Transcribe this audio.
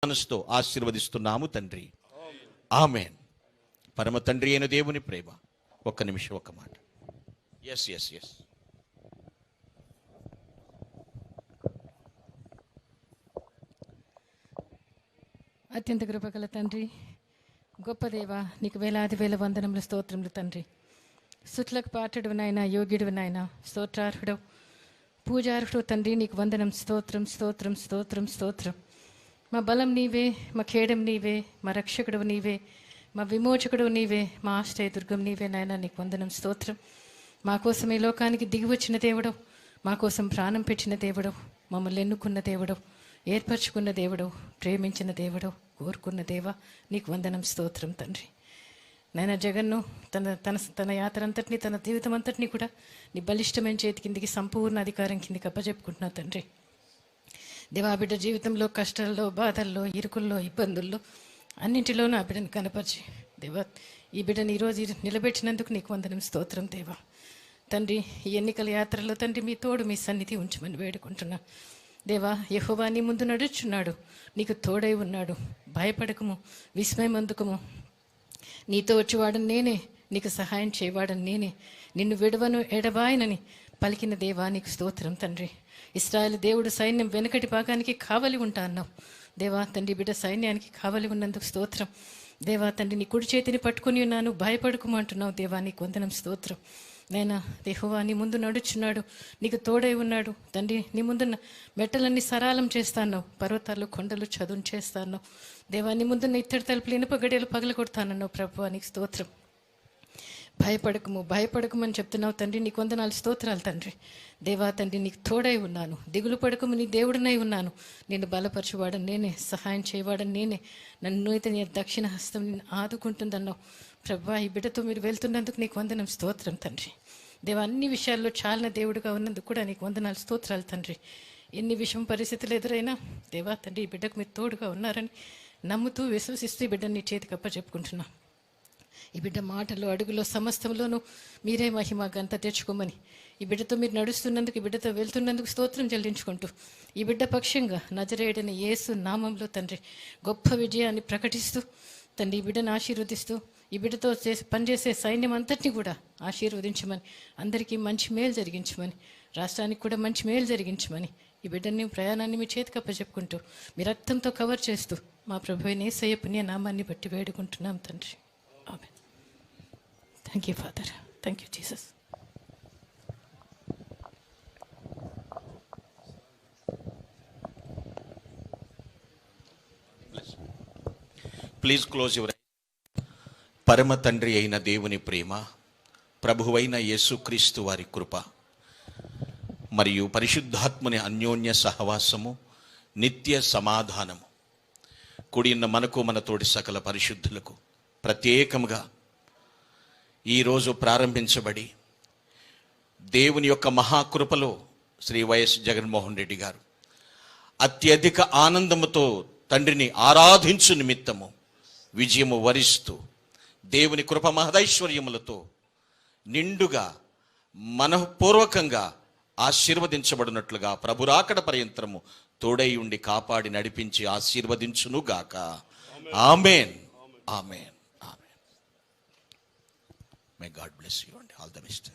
మనసుతో ఆశీర్వదిస్తున్నాము తండ్రి. ఆమేన్. పరమ తండ్రి అయిన దేవుని ప్రేమ. ఒక్క నిమిషం, ఒక్క మాట. ఎస్ అత్యంత కృపగల తండ్రి, గొప్ప దేవ, నీకు వేలాది వేల వందనములు, స్తోత్రములు తండ్రి. సుట్లకు పాటుడు నాయన, యోగ్యుడు నాయన, స్తోత్రార్హుడు, పూజార్హుడు తండ్రి, నీకు వందనం. స్తోత్రం స్తోత్రం స్తోత్రం స్తోత్రం. మా బలం నీవే, మా ఖేడం నీవే, మా రక్షకుడు నీవే, మా విమోచకుడు నీవే, మా ఆశ్రయ దుర్గం నీవే నాయన, నీకు వందనం. స్తోత్రం. మా కోసం ఈ లోకానికి దిగి వచ్చిన దేవుడు, మా కోసం ప్రాణం పెట్టిన దేవుడు, మమ్మల్ని ఎన్నుకున్న దేవుడు, ఏర్పరచుకున్న దేవుడు, ప్రేమించిన దేవుడు, కోరుకున్న దేవ, నీకు వందనం. స్తోత్రం తండ్రి. నాయన జగన్ను తన యాత్ర అంతటినీ, తన జీవితం అంతటినీ కూడా నీ బలిష్టమైన చేతి కిందికి, సంపూర్ణ అధికారం కిందికి అప్పచెప్పుకుంటున్నా తండ్రి. దేవా, బిడ్డ జీవితంలో కష్టాల్లో, బాధల్లో, ఇరుకుల్లో, ఇబ్బందుల్లో అన్నింటిలోనూ ఆ బిడ్డను కనపరిచి దేవా, ఈ బిడ్డను ఈరోజు నిలబెట్టినందుకు నీకు వందనం. స్తోత్రం దేవా. తండ్రి, ఈ ఎన్నికల యాత్రలో తండ్రి మీ తోడు, మీ సన్నిధి ఉంచమని వేడుకుంటున్నా దేవా. యెహోవా నీ ముందు నడుచున్నాడు, నీకు తోడై ఉన్నాడు, భయపడకము, విస్మయం అందుకము. నీతో వచ్చేవాడని నేనే, నీకు సహాయం చేయవాడని నేనే, నిన్ను విడవను ఎడబాయనని పలికిన దేవా, నీకు స్తోత్రం తండ్రి. ఇశ్రాయేలు దేవుడు సైన్యం వెనుకటి భాగానికి కావలి ఉంటా అన్నావు దేవా. తండ్రి, బిడ్డ సైన్యానికి కావలి ఉన్నందుకు స్తోత్రం దేవా. తండ్రి, నీ కుడి చేతిని పట్టుకుని ఉన్నాను, భయపడకమంటున్నావు దేవా, నీకు వందనం. స్తోత్రం నైనా. యెహోవా నీ ముందు నడుచున్నాడు, నీకు తోడై ఉన్నాడు తండ్రి. నీ ముందున్న మెట్టలన్నీ సరాలం చేస్తాను, పర్వతాలు కొండలు చదును చేస్తాను దేవా. నీ ముందున్న ఇత్తడి తలుపులు, ఇనుప గడియలు పగల కొడతానన్నావు ప్రభువా, నీకు స్తోత్రం. భయపడకము అని చెప్తున్నావు తండ్రి, నీకు వందనాలు, స్తోత్రాలు తండ్రి. దేవా తండ్రి, నీకు తోడై ఉన్నాను, దిగులు పడకము, నీ దేవుడినై ఉన్నాను, నిన్ను బలపరచువాడని నేనే, సహాయం చేయవాడని నేనే, నన్ను అయితే నీ దక్షిణ హస్తం నిన్ను ఆదుకుంటుందన్నావు ప్రభువా. ఈ బిడ్డతో మీరు వెళ్తున్నందుకు నీకు వందనం. స్తోత్రం తండ్రి. దేవా, అన్ని విషయాల్లో చాలిన దేవుడుగా ఉన్నందుకు కూడా నీకు వందనాలు, స్తోత్రాలు తండ్రి. ఎన్ని విషయం పరిస్థితులు ఎదురైనా దేవా తండ్రి, ఈ బిడ్డకు మీరు తోడుగా ఉన్నారని నమ్ముతూ విశ్వసిస్తూ ఈ బిడ్డని నీ చేతికి అప్పచెప్పుకుంటున్నా. ఈ బిడ్డ మాటలు, అడుగులో, సమస్తంలోనూ మీరే మహిమ ఘనత తెచ్చుకోమని, ఈ బిడ్డతో మీరు నడుస్తున్నందుకు, ఈ బిడ్డతో వెళ్తున్నందుకు స్తోత్రం చెల్లించుకుంటూ, ఈ బిడ్డ పక్షంగా నజరేయుడైన యేసు నామంలో తండ్రి గొప్ప విజయాన్ని ప్రకటిస్తూ తండ్రి, ఈ బిడ్డను ఆశీర్వదిస్తూ, ఈ బిడ్డతో పనిచేసే సైన్యం అంతటినీ కూడా ఆశీర్వదించమని, అందరికీ మంచి మేలు జరిగించమని, రాష్ట్రానికి కూడా మంచి మేలు జరిగించమని, ఈ బిడ్డని ప్రయాణాన్ని మీ చేతికి అప్పచెప్పుకుంటూ, మీ రక్తంతో కవర్ చేస్తూ, మా ప్రభువైన యేసయ్య పుణ్య నామాన్ని బట్టి వేడుకుంటున్నాం తండ్రి. ఆమేన్. Thank you father. Thank you Jesus. Please close your. పరమ తండ్రి అయిన దేవుని ప్రేమ, ప్రభువైన యేసుక్రీస్తు వారి కృప మరియు పరిశుద్ధాత్మని అన్యోన్య సహవాసము, నిత్య సమాధానము కూడిన మనకు, మన తోటి సకల పరిశుద్ధులకు ప్రత్యేకముగా ఈరోజు ప్రారంభించబడి దేవుని యొక్క మహాకృపలో శ్రీ వైఎస్ జగన్మోహన్ రెడ్డి గారు అత్యధిక ఆనందముతో తండ్రిని ఆరాధించు నిమిత్తము విజయము వరిస్తూ దేవుని కృప మహదైశ్వర్యములతో నిండుగా మనఃపూర్వకంగా ఆశీర్వదించబడినట్లుగా ప్రభురాకడ పర్యంతరము తోడై ఉండి కాపాడి నడిపించి ఆశీర్వదించునుగాక. ఆమేన్. ఆమేన్. ఆమేన్. May God bless you and all the best.